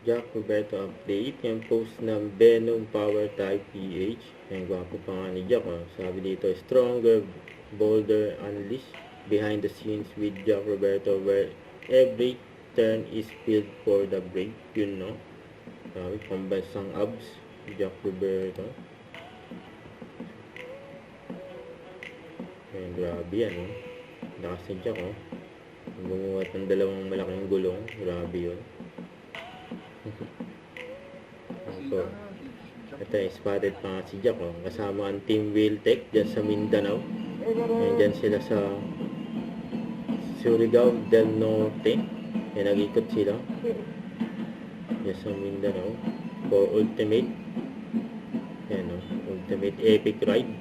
Jack Roberto update. Yung post ng Venom Power Type PH. Yung gwapo pa nga ni Jack. Oh. Sabi dito, stronger, bolder, unleashed behind the scenes with Jack Roberto where every turn is filled for the brave. Yun, no? Sabi, pambansang abs. Jack Roberto. Ayan, grabe yan, oh. Lakas ni Jack, oh. Bumuhat ng dalawang malaking gulong. Grabe yun. So, ito yung spotted pa nga si Jack, oh. Kasama ang Team Wheeltech dyan sa Mindanao. Ayan, dyan sila sa Surigao del Norte. Ayan, nag-ikot sila dyan sa Mindanao for ultimate. Ayan, oh. Ultimate epic ride.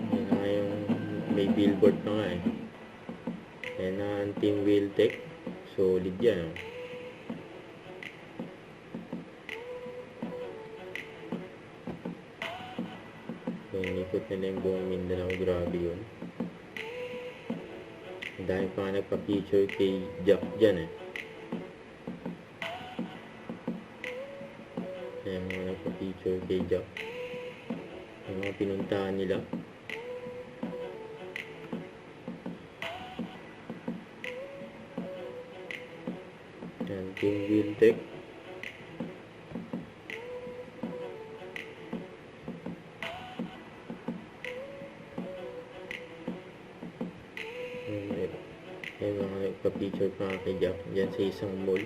Ayan nga yung may billboard pa nga eh. Ayan na ang Team Wheeltech. Solid yan, oh. Ikot nila yung buong Mindanao. Grabe yun. Ang dami pa nga nagpa-feature kay Jack dyan eh. Ayan mga nagpa-feature kay Jack. Yung mga pinuntahan nila. Ayan, Team Wheeltech. May mga nagpa-feature pa kay Jack dyan sa isang mall.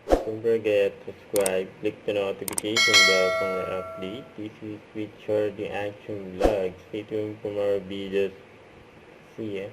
Don't forget to subscribe, click the notification bell for more update. This is Richard the Action Vlog. Stay tuned for more videos. See ya.